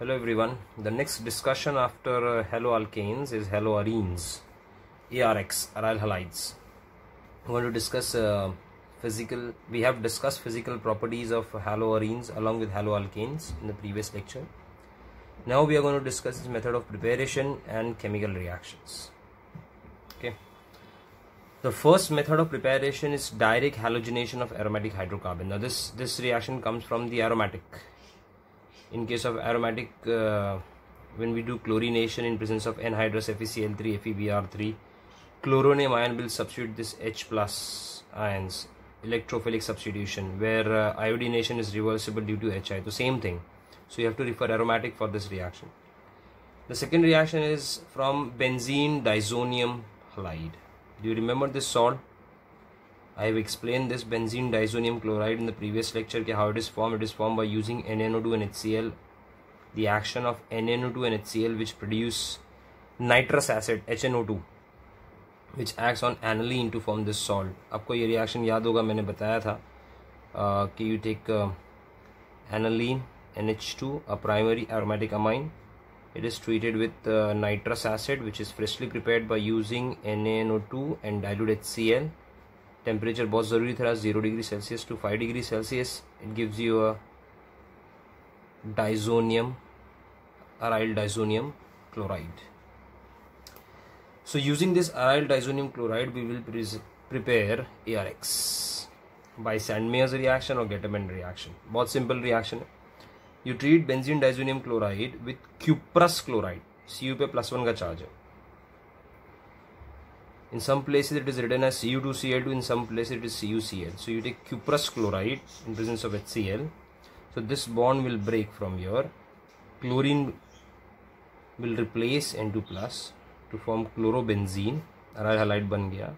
Hello everyone. The next discussion after haloalkanes is haloarenes, ARX, aryl halides. We want to discuss we have discussed physical properties of haloarenes along with haloalkanes in the previous lecture. Now we are going to discuss its method of preparation and chemical reactions. Okay. The first method of preparation is direct halogenation of aromatic hydrocarbon. Now this reaction comes from the aromatic. In case of aromatic, when we do chlorination in presence of anhydrous FeCl3 FeBr3, chloronium ion will substitute this H plus ions, electrophilic substitution, where iodination is reversible due to HI. So same thing. So you have to refer aromatic for this reaction. The second reaction is from benzene disonium halide. Do you remember this salt? I have explained this benzene disonium chloride in the previous lecture. How it is formed? It is formed by using NaNO2 and HCl. The action of NaNO2 and HCl, which produce nitrous acid HNO2, which acts on aniline to form this salt. आपको ये reaction याद होगा, मैंने बताया था कि you take aniline NH2, a primary aromatic amine. It is treated with nitrous acid, which is freshly prepared by using NaNO2 and dilute HCl. Temperature बहुत ज़रूरी था, 0 degree Celsius to 5 degree Celsius. It gives you a disonium, aryl disonium chloride. So using this aryl disonium chloride, we will prepare ARX by Sandmeyer's reaction or Getterman reaction. बहुत simple reaction है. You treat benzene disonium chloride with cuprous chloride. Cu पे +1 का charge है. In some places it is written as Cu2Cl2, in some places it is CuCl. So you take cuprous chloride in presence of HCl. So this bond will break from here. Chlorine will replace N2 plus to form chlorobenzene. Aryl halide बन गया.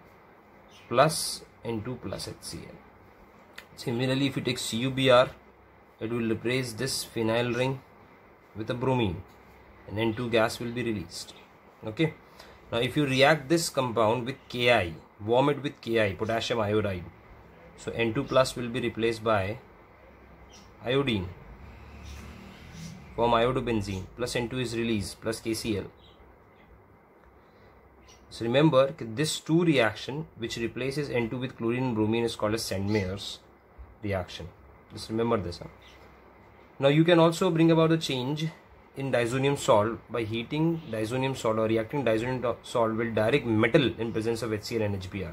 Plus N2 plus HCl. Similarly, if you take CuBr, it will replace this phenyl ring with a bromine, and N2 gas will be released. Okay. Now if you react this compound with Ki, warm it with Ki, potassium iodide, so N2 plus will be replaced by iodine, form iodobenzene, plus N2 is released, plus KCl. So remember, this two reaction which replaces N2 with chlorine and bromine is called as Sandmeyer's reaction. Just remember this. Now you can also bring about the change in disonium salt by heating disonium salt or reacting disonium salt with direct metal in presence of HCl and HBr.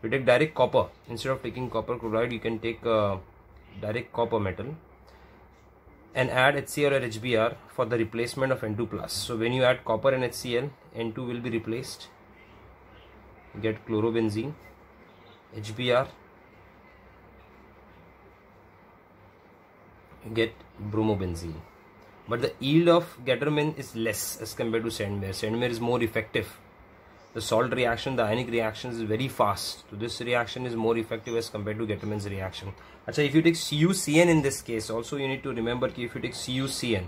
You take direct copper. Instead of taking copper chloride, you can take direct copper metal and add HCl or HBr for the replacement of N2 plus. So when you add copper and HCl, N2 will be replaced. You get chlorobenzene, HBr, you get bromobenzene. But the yield of Getterman is less as compared to Sandmeyer. Sandmeyer is more effective. The salt reaction, the ionic reaction is very fast. So this reaction is more effective as compared to Getterman's reaction. Achha, if you take CuCN in this case, also you need to remember that if you take CuCN,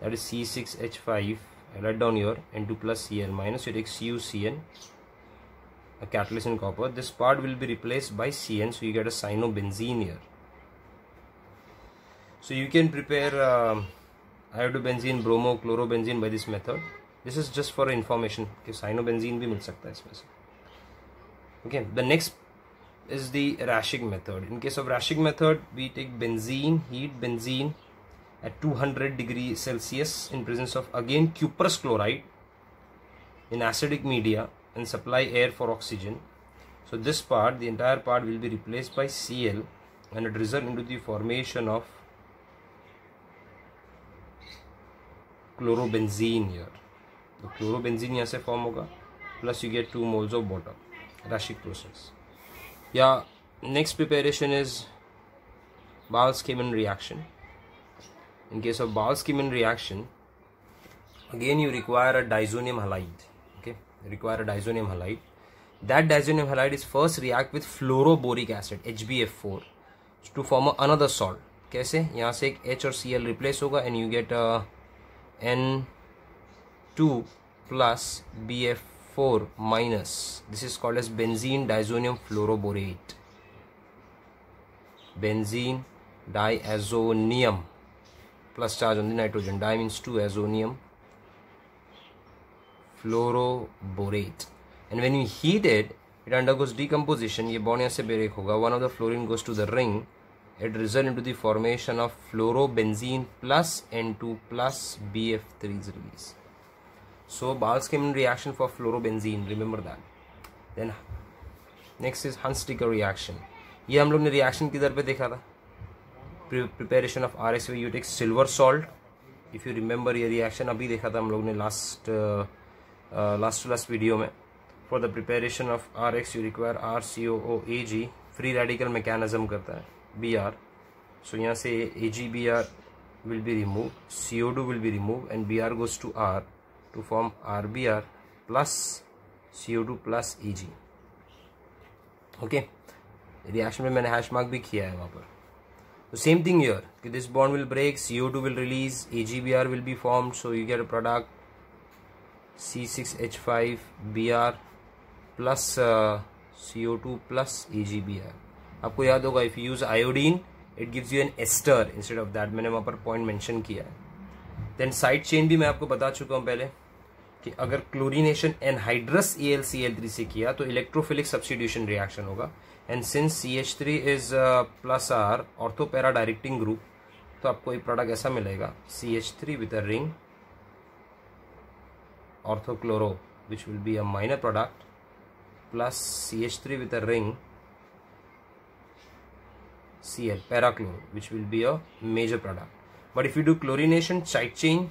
that is C6H5, I write down here, N2 plus Cl minus, you take CuCN, a catalyst in copper. This part will be replaced by Cn, so you get a cyanobenzene here. So you can prepare iodobenzene, bromo, chlorobenzene by this method. This is just for information. Cyanobenzene भी मिल सकता है इसमें से. Okay. The next is the Raschig method. In case of Raschig method, we take benzene, heat benzene at 200 degrees Celsius in presence of again cuprous chloride in acidic media and supply air for oxygen. So this part, the entire part will be replaced by Cl and it results into the formation of chlorobenzene here. The chlorobenzene यहाँ से form होगा, plus you get 2 moles of water. Raschig process. Yeah. Next preparation is Bowles-Kieman reaction. In case of Bowles-Kieman reaction, again you require a disonium halide. Okay, you require a disonium halide. That disonium halide is first react with fluoroboric acid HbF4 to form another salt. कैसे? यहाँ से एक H और Cl replace होगा and you get a N2 plus BF4 minus. This is called as benzene disonium fluoroborate. Benzene diazonium plus charge on the nitrogen. Di means 2 azonium fluoroborate, and when you heat it, it undergoes decomposition. ये bond यहाँ से break होगा. One of the fluorine goes to the ring. It results into the formation of fluorobenzene plus N2 plus BF3 is released. So Bals-Kempton reaction for fluorobenzene, remember that. Then next is Hunsaker reaction. ये हम लोग ने reaction किधर पे देखा था? Preparation of RX where you take silver salt. If you remember ये reaction अभी देखा था हम लोग ने last to last video में. For the preparation of RX you require RCOOAg. Free radical mechanism करता है Br. So यहाँ से AgBr will be removed, CO2 will be removed, and Br goes to R to form RBr plus CO2 plus Ag. Okay, reaction में मैंने hash mark भी किया है वहाँ पर. So same thing here. This bond will break, CO2 will release, AgBr will be formed, so you get a product C6H5Br plus CO2 plus AgBr. आपको याद होगा if you use iodine it gives you an ester instead of that. मैंने वहाँ पर point mention किया है. Then side chain भी मैं आपको बता चुका हूँ पहले कि अगर क्लोरीनेशन एनहाइड्रस AlCl3 से किया तो इलेक्ट्रोफिलिक सब्स्टिट्यूशन रिएक्शन होगा. And since CH3 is plus R ortho para directing group, तो आपको एक प्रोडक्ट ऐसा मिलेगा CH3 with a ring orthochloro which will be a minor product plus CH3 with a ring Cl parachloro which will be a major product. But if you do chlorination side chain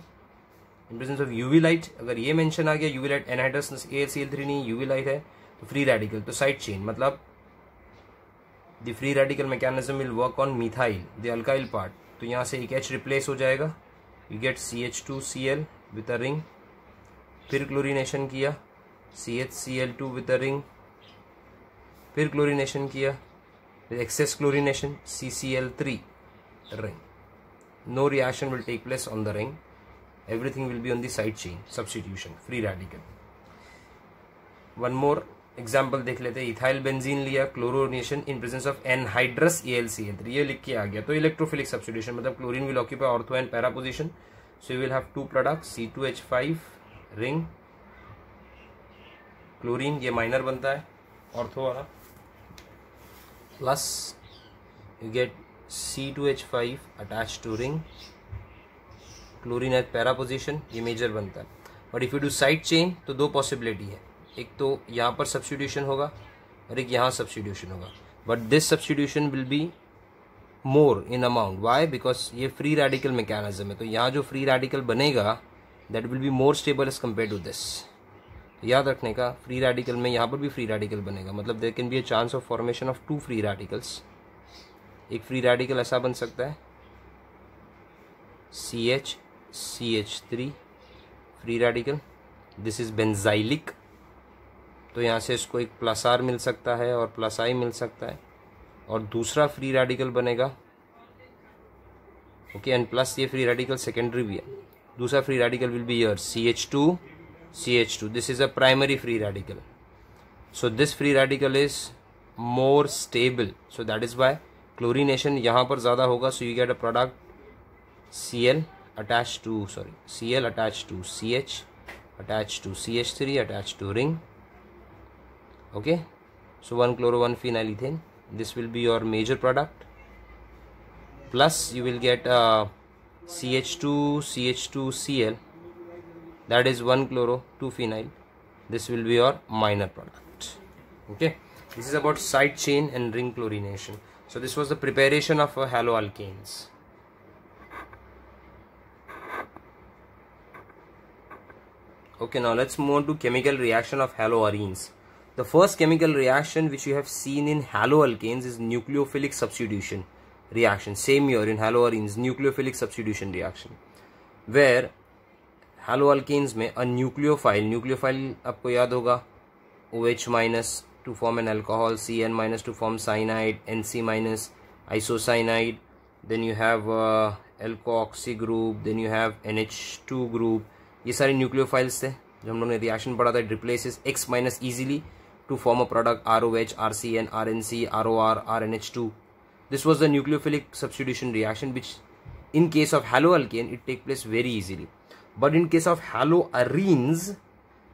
in presence of UV light, अगर ये mention आ गया UV light anhydrous AlCl3 नहीं UV light है तो free radical, तो side chain मतलब the free radical mechanism will work on methyl the alkyl part. तो यहाँ से एक H replace हो जाएगा, you get CH2Cl with a ring. फिर chlorination किया CHCl2 with a ring. फिर chlorination किया with excess chlorination CCl3 ring. No reaction will take place on the ring. Everything will be on the side chain substitution, free radical. One more example देख लेते हैं. Ethyl benzene लिया, chlorination in presence of anhydrous AlCl3, ये लिख के आ गया तो इलेक्ट्रोफिलिक सब्स्टिट्यूशन मतलब chlorine will occupy ortho and para position. So you will have two products C2H5 ring chlorine, ये माइनर बनता है ऑर्थो वाला, plus you get C2H5 attach to ring chlorine at para position, ये major बनता है. But if you do side chain तो दो possibility है, एक तो यहाँ पर सब्स्टिट्यूशन होगा और एक यहाँ सब्स्टिट्यूशन होगा. But this substitution will be more in amount. Why? Because ये फ्री रेडिकल मैकेनिज्म है, तो यहाँ जो फ्री रेडिकल बनेगा that will be more stable as compare to this. याद रखने का, फ्री रेडिकल में यहाँ पर भी फ्री रेडिकल बनेगा, मतलब there can be a chance of formation of two free radicals. एक फ्री रेडिकल ऐसा बन सकता है CH3 free radical, this is benzylic, तो यहाँ से इसको एक प्लस R मिल सकता है और प्लस I मिल सकता है. और दूसरा फ्री रेडिकल बनेगा ओके, एंड प्लस ये फ्री रेडिकल सेकेंडरी भी है. दूसरा free radical will be here CH2, this is a primary free radical. So this free radical is more stable, so that is why chlorination यहाँ पर ज़्यादा होगा. So you get a product Cl attached to CH attached to CH3 attached to ring. Okay, so 1 chloro 1 phenyl ethane, this will be your major product, plus you will get CH2Cl, that is 1 chloro 2 phenyl, this will be your minor product. Okay, this is about side chain and ring chlorination. So this was the preparation of haloalkanes. Okay, now let's move on to chemical reaction of haloarenes. The first chemical reaction which you have seen in haloalkanes is nucleophilic substitution reaction. Same here in haloarenes, nucleophilic substitution reaction, where haloalkanes में a nucleophile आपको याद होगा OH minus to form an alcohol, CN minus to form cyanide, NC minus isocyanide, then you have alkoxy group, then you have NH2 group. ये सारे nucleophiles थे जो हम लोगों ने रिएक्शन पढ़ा था. It replaces X minus easily to form a product ROH, RCN, RNC, ROR, RNH2. This was the nucleophilic substitution reaction which In case of haloalkane, it take place very easily. But in case of haloarenes,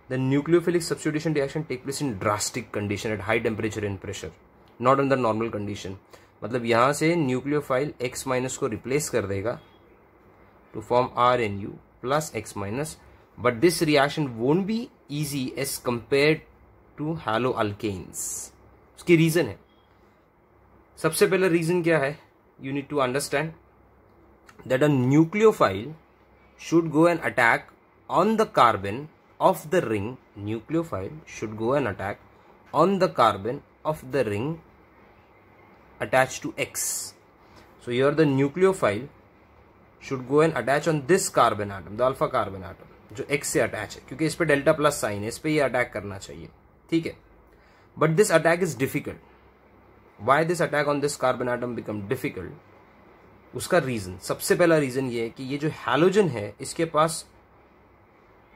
the nucleophilic substitution reaction take place in drastic condition at high temperature and pressure, not under normal condition. मतलब यहाँ से nucleophile X minus को replace कर देगा to form RNU plus X minus, but this reaction won't be easy as compared to haloalkanes. उसकी reason है, सबसे पहला रीजन क्या है? You need to understand that a nucleophile should go and attack on the carbon of the ring. Nucleophile should go and attack on the carbon of the ring attached to X. So here the nucleophile should go and attach on this carbon atom, the alpha carbon atom, जो X से attach है, क्योंकि इस पे delta plus sign है, इस पे ये अटैक करना चाहिए, ठीक है. But this attack is difficult. Why this attack on this carbon atom become difficult? उसका रीजन, सबसे पहला रीजन ये है कि ये जो हैलोजन है इसके पास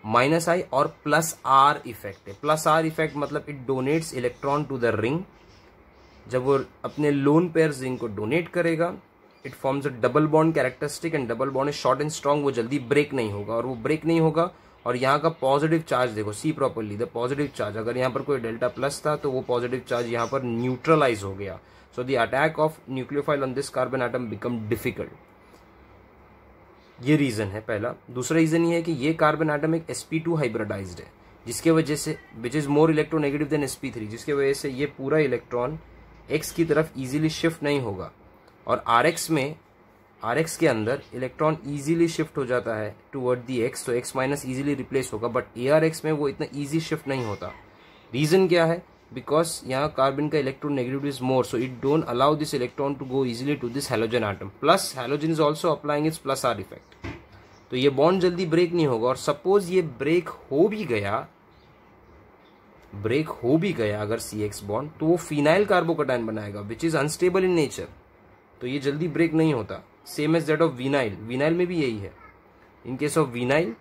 माइनस आई और प्लस आर इफेक्ट है. प्लस आर इफेक्ट मतलब it donates electron to the ring. जब वो अपने लोन पेयर रिंग को डोनेट करेगा, it forms a double bond characteristic, and double bond is short and strong. वो जल्दी ब्रेक नहीं होगा, और वो ब्रेक नहीं होगा. और यहाँ का पॉजिटिव चार्ज देखो, see properly, the positive charge, अगर यहाँ पर कोई डेल्टा प्लस था तो वो पॉजिटिव चार्ज यहाँ पर न्यूट्रलाइज हो गया. So the attack of nucleophile on this carbon atom become difficult. ये रीजन है पहला. दूसरा रीजन ये है कि ये कार्बन एटम एक sp2 हाइब्रिडाइज्ड है, जिसके वजह से which is more electronegative than sp3, जिसके वजह से ये पूरा इलेक्ट्रॉन x की तरफ इजीली शिफ्ट नहीं होगा. और RX के अंदर इलेक्ट्रॉन इजीली शिफ्ट हो जाता है टुवर्ड दी X, तो X माइनस इजीली रिप्लेस होगा. बट ARX में वो इतना इजी शिफ्ट नहीं होता. रीजन क्या है? बिकॉज यहाँ कार्बन का electronegativity is more, so it don't allow this electron to go easily to this halogen atom. Plus halogen is also applying its plus R effect. तो ये बॉन्ड जल्दी break नहीं होगा. और सपोज ये ब्रेक हो भी गया अगर CX बॉन्ड, तो वो फिनाइल कार्बोकैटायन बनाएगा which is unstable in nature. तो ये जल्दी ब्रेक नहीं होता. Same as that of vinyl. Vinyl में भी यही है. In case of vinyl,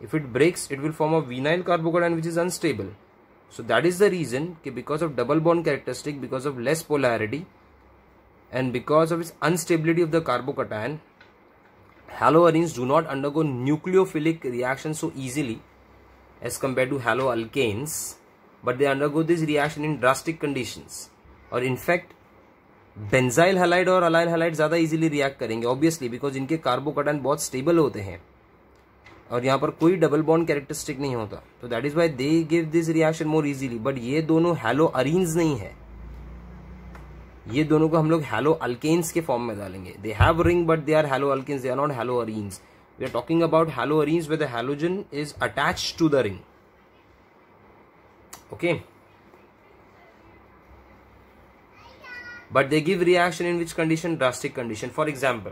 if it breaks it will form a vinyl carbocation which is unstable. So that is the reason कि because of double bond characteristic, because of less polarity, and because of its instability of the carbocation, haloarenes do not undergo nucleophilic reaction so easily as compared to haloalkanes, but they undergo this reaction in drastic conditions. और in fact benzyl halide और allyl halide ज्यादा easily react करेंगे, obviously, because इनके carbocation बहुत stable होते हैं और यहाँ पर कोई डबल बॉन्ड कैरेक्टरिस्टिक नहीं होता. तो that is why they give this reaction more easily. But ये दोनों हैलोअरीन्स नहीं है, ये दोनों को हम लोग हैलोअल्केन्स के फॉर्म में डालेंगे. They have ring but they are haloalkanes, they are not haloarenes. We are talking about haloarenes with the halogen is attached to the ring. Okay, but they give reaction in which condition? Drastic condition. For example,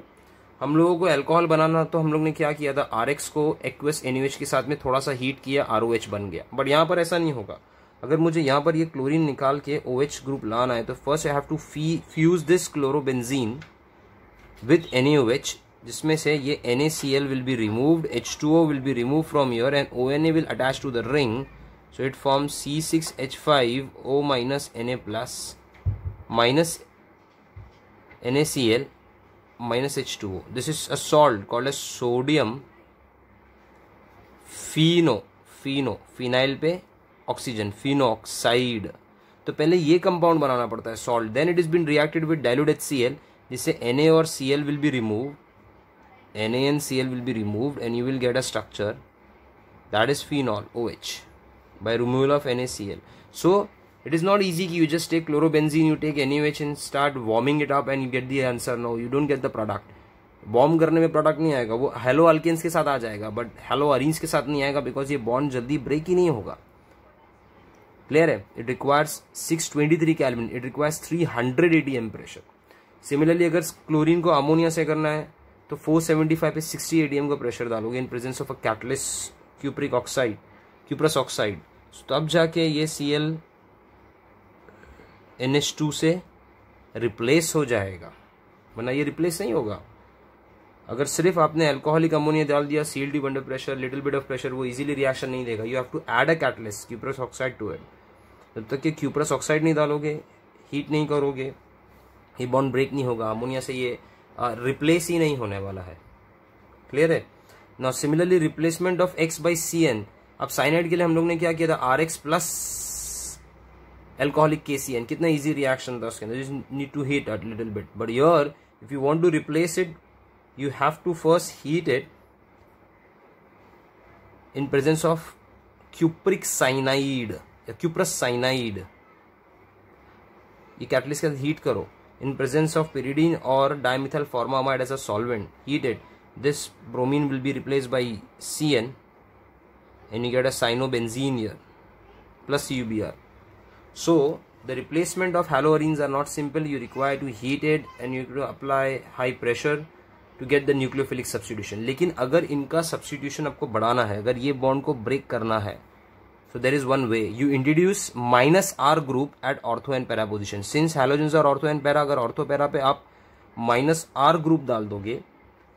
हम लोगों को alcohol बनाना, तो हम लोग ने क्या किया था, RX को एक्वस NaOH के साथ में थोड़ा सा हीट किया, ROH बन गया. बट यहाँ पर ऐसा नहीं होगा. अगर मुझे यहाँ पर ये क्लोरीन निकाल के OH ग्रुप लाना है, तो first I have to fuse this chlorobenzene with NaOH, जिसमें से ये NaCl will be removed, H2O will be remove from here, and ONA will attach to the ring. So it forms C6H5O minus Na plus minus NaCl minus H2O. This is a salt called as sodium phenyl पे oxygen, phenoxide. तो पहले ये compound बनाना पड़ता है salt, then it is been reacted with dilute HCl, जिससे Na और Cl will be remove, Na and Cl will be removed, and you will get a structure that is phenol OH by removal of NaCl. So it is not easy कि you just take chlorobenzene, you take NaOH and start warming it up and you get the answer. No, you don't get the product. Warm करने में product नहीं आएगा, वो hello alkanes के साथ आ जाएगा, but hello arenes के साथ नहीं आएगा, बिकॉज ये बॉन्ड जल्दी ब्रेक ही नहीं होगा. क्लियर है? It requires 623 kelvin, it requires 300 ATM pressure. Similarly अगर क्लोरीन को अमोनिया से करना है तो 475 पे 60 ATM का प्रेशर डालोगे इन presence of a catalyst cuprous oxide. तब जाके ये Cl NH2 से रिप्लेस हो जाएगा, वरना ये रिप्लेस नहीं होगा. अगर सिर्फ आपने अल्कोहलिक अमोनिया डाल दिया, Cl2 under pressure, little bit of pressure, वो इजीली रिएक्शन नहीं देगा. You have to add a catalyst cuprous oxide to it. जब तक कि क्यूप्रस ऑक्साइड नहीं डालोगे, हीट नहीं करोगे, ये बॉन्ड ब्रेक नहीं होगा. अमोनिया से ये रिप्लेस ही नहीं होने वाला है। क्लियर है? Now similarly replacement of x by CN, अब साइनाइड के लिए हम लोग ने क्या किया था, RX प्लस एल्कोहलिक KCN, कितना इजी रिएक्शन था उसके अंदर, you need to heat a little bit, but here if you want to replace it you have to first heat it in presence of cupric cyanide या cuprous cyanide, ये catalyst के साथ heat करो in presence of pyridine or dimethyl formamide as a solvent, heat it, this bromine will be replaced by CN and you get a cyanobenzene here plus CuBr. So the replacement of haloarenes are not simple, you require to heat it and you have to apply high pressure to get the nucleophilic substitution. लेकिन अगर इनका substitution आपको बढ़ाना है, अगर ये bond को break करना है, so there is one way, you introduce minus R group at ortho and para position. Since halogens are ortho and para, अगर ortho para पे आप minus R group डाल दोगे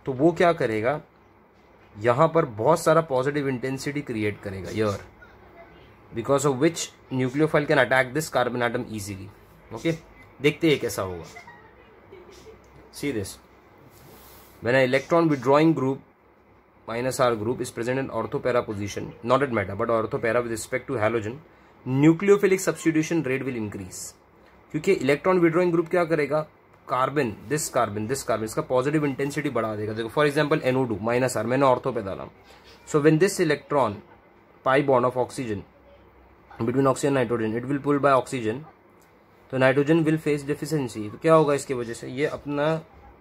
तो वो क्या करेगा, यहाँ पर बहुत सारा पॉजिटिव इंटेंसिटी क्रिएट करेगा here, because of which nucleophile can attack this carbon atom easily. Okay, देखते हैं कैसा होगा. See this. When an electron withdrawing group minus R group is present in ortho-para position, not at meta but ortho-para with respect to halogen, nucleophilic substitution rate will increase. क्योंकि electron withdrawing group क्या करेगा, carbon this इसका positive intensity बढ़ा देगा. देखो for example NO2 minus R मैंने ortho पे डाला. So when this electron pi bond of oxygen between oxygen nitrogen, it will pull by oxygen, तो नाइट्रोजन विल फेस डेफिशिएंसी. तो क्या होगा इसकी वजह से, ये अपना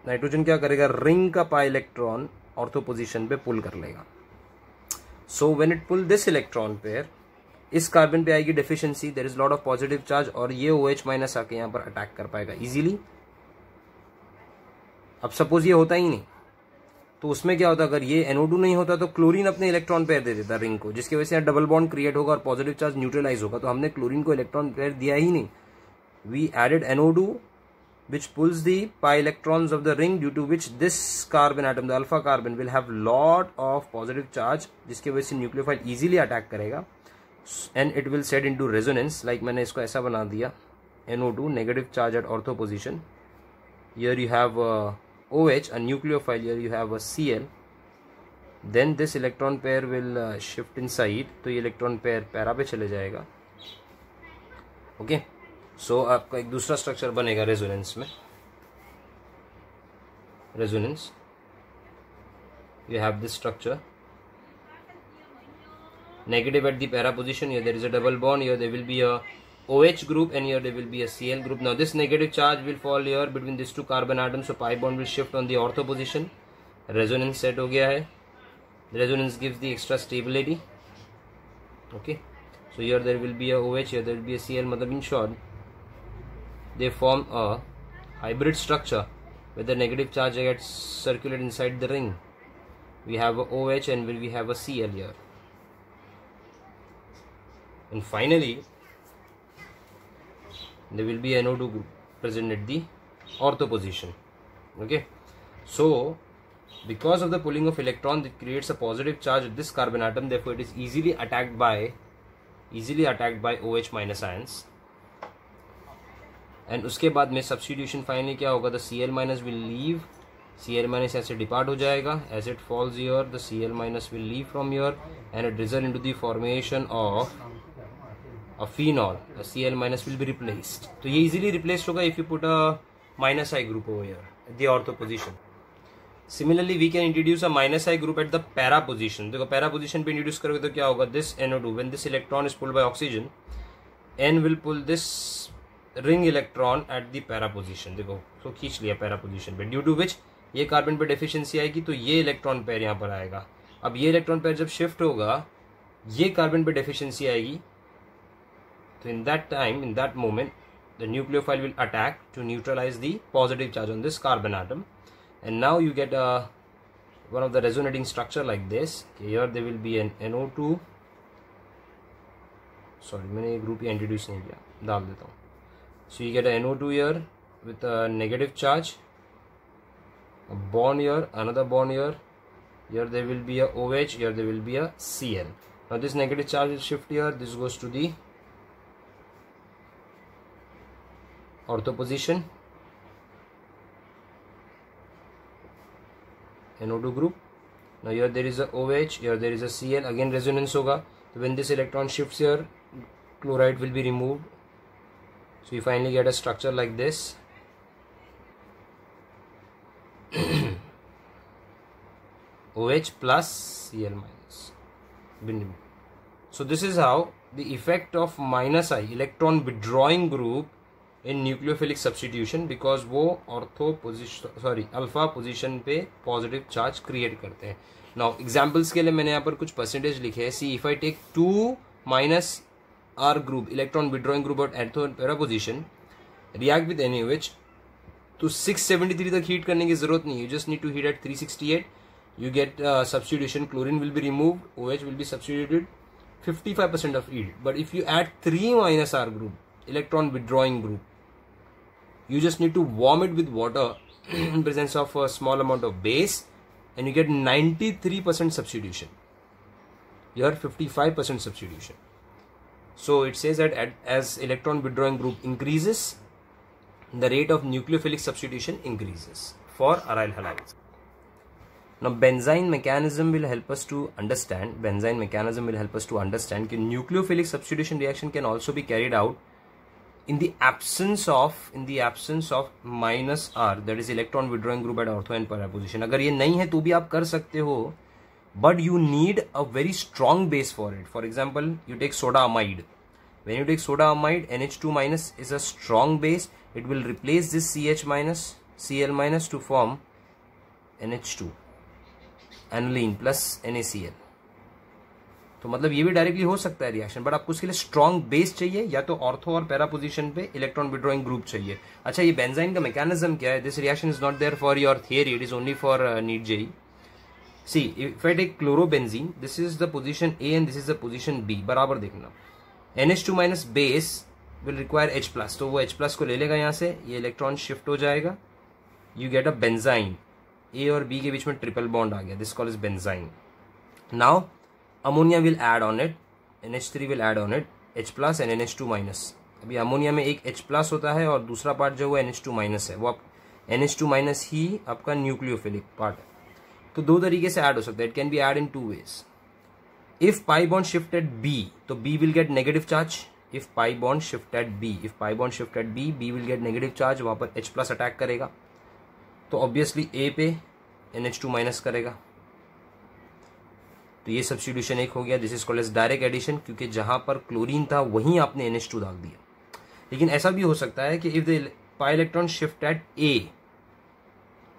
नाइट्रोजन क्या करेगा, रिंग का पाई इलेक्ट्रॉन ऑर्थो पोजीशन पे पुल कर लेगा. So when it pull this electron pair, इस कार्बन पे आएगी deficiency, there is lot of positive charge और ये OH माइनस आके यहाँ पर अटैक कर पाएगा इजीली. अब सपोज ये होता ही नहीं तो उसमें क्या होता, अगर ये NO2 नहीं होता तो क्लोरीन अपने इलेक्ट्रॉन पेयर दे देता रिंग को, जिसकी वजह से यहाँ डबल बॉन्ड क्रिएट होगा और पॉजिटिव चार्ज न्यूट्रलाइज होगा. तो हमने क्लोरीन को इलेक्ट्रॉन पेयर दिया ही नहीं. We added NO2 which pulls the pi electrons of the ring, due to which this carbon atom, the alpha carbon, will have lot of positive charge, जिसके वजह से nucleophile easily attack करेगा and it will set into resonance. Like मैंने इसको ऐसा बना दिया, NO2 negative charge at ortho position, here you have OH, a nucleophile, here you have a Cl, then this electron pair will shift inside, तो ये electron pair para पे चले जाएगा. Okay, सो आपका एक दूसरा स्ट्रक्चर बनेगा रेजोनेंस में. Resonance, you have this structure, negative at the para position, here there is a double bond, here there will be a OH group and here there will be a Cl group. Now this negative charge will fall here between these two carbon atoms, so pi bond will shift on the ortho position. Resonance set हो गया है. Resonance gives the extra stability. Okay, so here there will be a OH, here there will be a Cl, मतलब in short they form a hybrid structure where the negative charge gets circulated inside the ring. We have a OH and we have a Cl here. And finally, there will be NO2 group present at the ortho position. Okay, so because of the pulling of electron, it creates a positive charge at this carbon atom. Therefore, it is easily attacked by OH minus ions. And उसके बाद में substitution finally क्या होगा, the Cl minus will leave, Cl minus ऐसे depart हो जाएगा, as it falls here the Cl minus will leave from here and it result into the formation of a phenol. Cl minus will be replaced. तो ये easily replaced होगा if you put a minus I group over here at the ortho position. Similarly we can introduce a minus I group at the para position. देखो para position पे introduce करोगे तो क्या होगा, this NO2 when this electron is pulled by oxygen, N will pull this ring electron at the para position. देखो तो खींच लिया पैरा पोजीशन पे, ड्यू टू विच ये कार्बन पे डेफिशिएंसी आएगी तो ये इलेक्ट्रॉन पेयर यहाँ पर आएगा. अब ये इलेक्ट्रॉन पेयर जब शिफ्ट होगा, ये कार्बन पे डेफिशिएंसी आएगी, तो in that time, in that moment, the nucleophile will attack to neutralise the positive charge on this carbon atom. And now you get one of the resonating structure like this. Here there will be an NO2. Sorry, मैंने ये group ही introduce नहीं किया, डाल देता हूँ. So you get a NO2 here with a negative charge, a bond here, another bond here. Here there will be a OH, here there will be a Cl. Now this negative charge will shift here, this goes to the ortho position. NO2 group. Now here there is a OH, here there is a Cl, again resonance होगा. So when this electron shifts here, chloride will be removed. So you finally get a structure like this. OH plus Cl minus. So this is how the effect of minus I, electron withdrawing group in nucleophilic substitution, because वो ortho position alpha position पे positive charge create करते हैं. Now examples के लिए मैंने यहाँ पर कुछ परसेंटेज लिखे हैं. See if I take 2 minus R group electron withdrawing group और ortho and para position react with NaOH, तो 673 तक हीट करने की जरूरत नहीं है. You just need to heat at 368. You get substitution. Chlorine will be removed, OH will be substituted, 55% of yield. But if you add 3 minus R group, electron withdrawing group, you just need to warm it with water in presence of a small amount of base, and you get 93% substitution. Here 55% substitution. So it says that as electron withdrawing group increases, the rate of nucleophilic substitution increases for aryl halides. Now Benzene mechanism will help us to understand कि nucleophilic substitution reaction can also be carried out in the absence of minus R, that is electron withdrawing group at ortho and para position. अगर ये नहीं है तो भी आप कर सकते हो, but you need a very strong base for it. For example, you take soda amide. When you take soda amide, NH2 minus is a strong base. It will replace this CH minus, Cl minus to form NH2. Aniline plus NaCl. तो मतलब ये भी directly हो सकता है reaction, but आपको उसके लिए स्ट्रॉन्ग बेस चाहिए, या तो ऑर्थो और पैरा पोजीशन पे इलेक्ट्रॉन विड्रॉइंग ग्रुप चाहिए. अच्छा, ये बेंजाइन का मैकेनिज्म क्या है? This reaction is not there for your theory, it is only for NEET JEE. See if I take chlorobenzene, this is the position A and this is the position B. बराबर देखना. NH2 minus base will require H plus, तो वो H plus को ले लेगा यहाँ से, ये इलेक्ट्रॉन शिफ्ट हो जाएगा, you get a benzene. A और B के बीच में ट्रिपल बॉन्ड आ गया, this call is benzene. Now ammonia will add on it, NH3 will add on it, H plus and NH2 minus. अभी अमोनिया में एक H plus होता है और दूसरा पार्ट जो है NH2 माइनस है, वो आप NH2 माइनस ही आपका न्यूक्लियोफिलिक पार्ट है. तो दो तरीके से ऐड हो सकता है, it can be add in 2 ways. If pi bond shift at B, तो B will get negative charge. If pi bond shift at B, B will get negative charge, वहां पर H प्लस अटैक करेगा, तो obviously A पे NH2 minus करेगा. तो ये substitution एक हो गया. This is called as direct addition, क्योंकि जहां पर क्लोरीन था वहीं आपने NH2 डाल दिया. लेकिन ऐसा भी हो सकता है कि if the pi electron shift at A,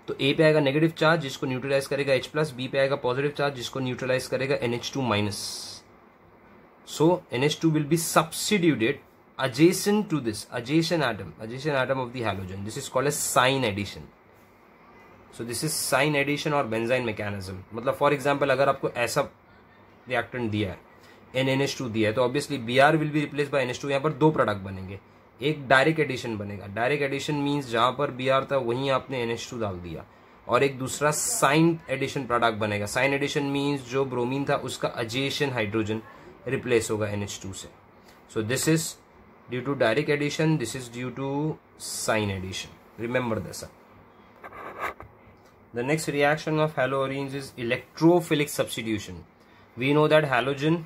तो A पे आएगा नेगेटिव चार्ज जिसको न्यूट्रलाइज करेगा H प्लस, B पे आएगा पॉजिटिव चार्ज जिसको न्यूट्रलाइज करेगा NH2 minus. So NH2 will be substituted adjacent to this, adjacent atom of the halogen. This is called as sign addition. So this is sign addition और benzene mechanism. मतलब for example अगर आपको ऐसा reactant दिया है, NH2 दिया है, तो obviously Br will be replace by NH2. यहाँ पर दो प्रोडक्ट बनेंगे, एक डायरेक्ट एडिशन बनेगा. डायरेक्ट एडिशन मीन्स जहां पर Br था वहीं आपने NH2 डाल दिया, और एक दूसरा साइन एडिशन प्रोडक्ट बनेगा. साइन एडिशन मीन्स जो ब्रोमीन था उसका adjacent हाइड्रोजन रिप्लेस होगा NH2 से. So this is due to direct addition, this is due to cine addition. Remember this. The next reaction of haloarenes is electrophilic substitution. We know that halogen,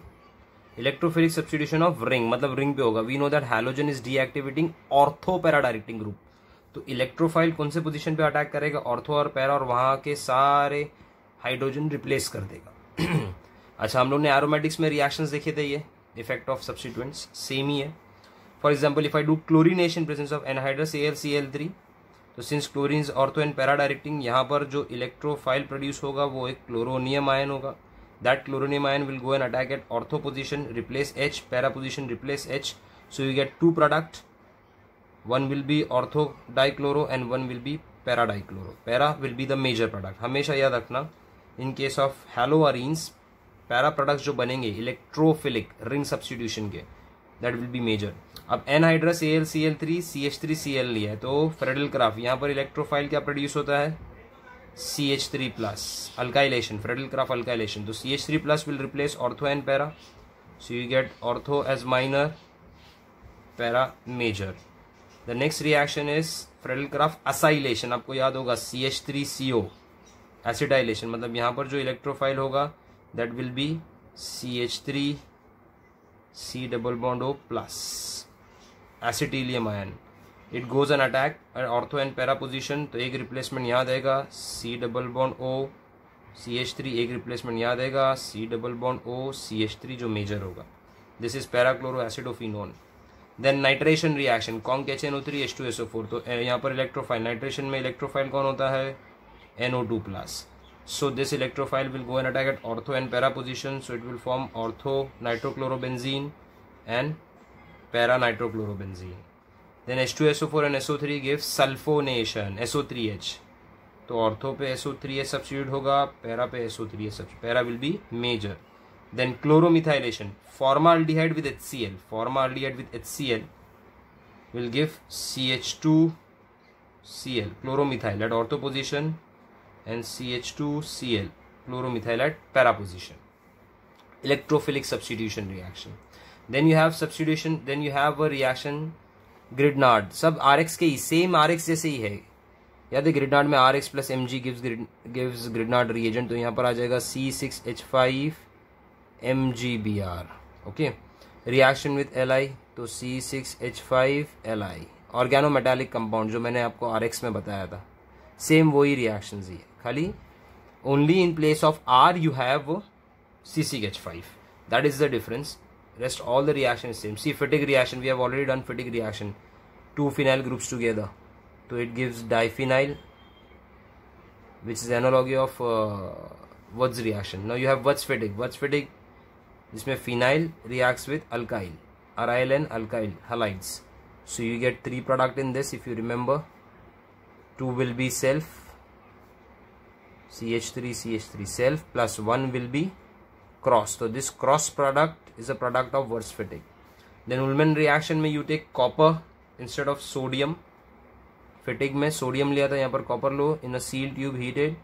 electrophilic substitution of ring, मतलब ring पे होगा. We know that halogen is deactivating ortho para directing group. तो electrophile कौन से position पे attack करेगा? Ortho और para, और वहां के सारे हाइड्रोजन रिप्लेस कर देगा. अच्छा, हम लोग ने एरोमेटिक्स में रिएक्शंस देखे थे, ये इफेक्ट ऑफ सब्स्टिट्यूएंट्स सेम ही है. For example if I do chlorination presence of anhydrous AlCl3, तो since chlorine is ortho and para directing, यहाँ पर जो इलेक्ट्रोफाइल प्रोड्यूस होगा वो एक क्लोरोनियम आयन होगा. That chloronium ion will go and attack at ortho position, replace H, para position replace H. So you get two product, one will be ortho dichloro and one will be para dichloro. Para will be the major product. हमेशा याद रखना, in case of haloarenes para products जो बनेंगे electrophilic ring substitution के, that will be major. अब anhydrous AlCl3 CH3Cl लिया है, तो फ्रेडल क्राफ्ट, यहाँ पर इलेक्ट्रोफाइल क्या प्रोड्यूस होता है? CH3 plus, alkylation, Friedel Crafts alkylation. तो CH3 plus will replace ortho and para, so you get ortho as minor, para major. The next reaction is Friedel Crafts acylation. आपको याद होगा CH3CO, acetylation मतलब यहाँ पर जो इलेक्ट्रोफाइल होगा that will be CH3 C double bond O plus acetylium ion. It goes an attack ortho and para position. तो एक रिप्लेसमेंट याद आएगा C double bond O CH3, एक रिप्लेसमेंट याद आएगा C double bond O CH3 जो major होगा. This is para chloro acetophenone. Then nitration reaction conc HNO3 H2SO4. तो यहाँ पर इलेक्ट्रोफाइल, नाइट्रेशन में इलेक्ट्रोफाइल कौन होता है NO2 plus. So this electrophile will go and attack at ortho and para position. So it will form ortho nitrochlorobenzene and para nitrochlorobenzene. Then H2SO4 and SO3 gives sulfonation SO3H. तो ortho पे SO3H substitute होगा, para पे SO3H substitute. Para will be major. Then chloromethylation, formaldehyde with HCl. Formaldehyde with HCl will give CH2Cl chloromethyl at ortho position and CH2Cl chloromethyl at para position. Electrophilic substitution reaction. Then you have substitution. Then you have a reaction Grignard. सब RX के ही same RX जैसे ही है. याद है Grignard में RX plus Mg gives Grignard reagent. तो यहाँ पर आ जाएगा C6H5 MgBr. Okay. Reaction with Li तो C6H5 Li. ऑर्गेनोमेटालिक कंपाउंड जो मैंने आपको RX में बताया था, सेम वही रिएक्शंस ही है, खाली only in place of R you have C6H5. That is the difference. Rest all the reaction is same. See Fittig reaction, we have already done Fittig reaction. 2 phenyl groups together, so it gives diphenyl, which is analogy of Wurtz reaction. Now you have Wurtz Fittig. Wurtz Fittig, जिसमें phenyl reacts with alkyl, aryl and alkyl halides. So you get 3 product in this if you remember. 2 will be self CH3 self plus 1 will be cross. So this cross product is a product of Wurtz Fittig. Then Ullmann reaction में you take copper instead of sodium. Fittig में sodium लिया था, यहाँ पर copper low in a sealed tube heated.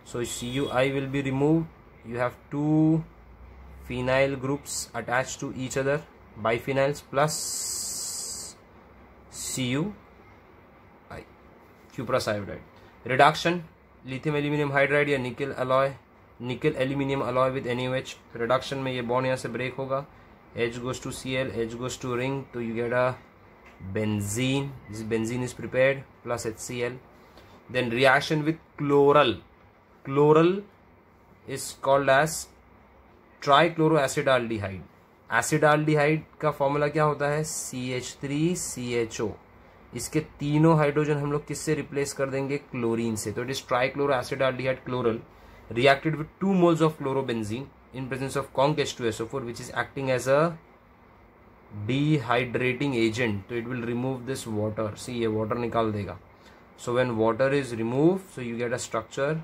So CuI will be removed. You have 2 phenyl groups attached to each other, biphenyls plus CuI, cuprous iodide. Reduction, lithium aluminium hydride या निकल alloy, निकल aluminium alloy with NaOH. Reduction में ये bond यहाँ से break होगा, H goes to Cl, H goes to ring, तो you get a benzene. This benzene is prepared plus HCl. Then reaction with chloral. Chloral is called as trichloroacetaldehyde. एसिडाल्डिहाइड का formula क्या होता है CH3CHO. इसके तीनों हाइड्रोजन हम लोग किससे रिप्लेस कर देंगे, क्लोरीन से. तो it is trichloroacetaldehyde chloral reacted with 2 moles of chlorobenzene in presence of conc H2SO4, which is acting as a dehydrating agent. So it will remove this water. See, ये water निकाल देगा. So when water is removed, so you get a structure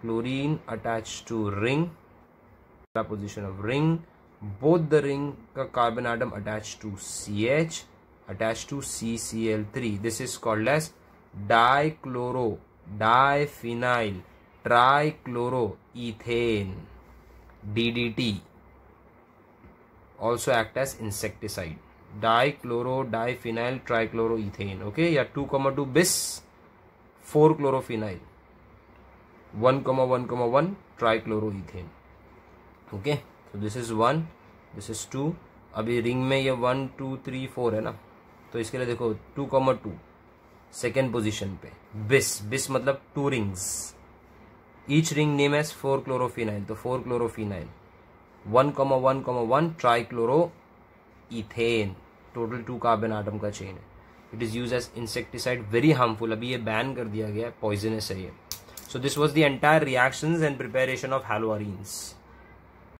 chlorine attached to ring, position of ring, both the ring का carbon atom attached to CH, attached to CCl3. This is called as dichloro, diphenyl, trichloroethane, DDT. Also act as insecticide. Dichloro, diphenyl, trichloroethane. Okay, या 2,2 bis 4-chlorophenyl, 1,1,1 trichloroethane. Okay, so this is 1, this is 2. अभी ring में ये 1 2 3 4 है ना, तो इसके लिए देखो 2,2 सेकेंड पोजीशन पे बिस मतलब 2 rings, each ring name as 4-chlorophenyl. तो 4-chlorophenyl, 1,1,1 trichloroethane. Total 2 carbon atom का चेन है. It is use as insecticide, very harmful. अभी ये बैन कर दिया गया है, पॉइजनस है ये. So this was the entire reactions and preparation of हैलोअरीन्स.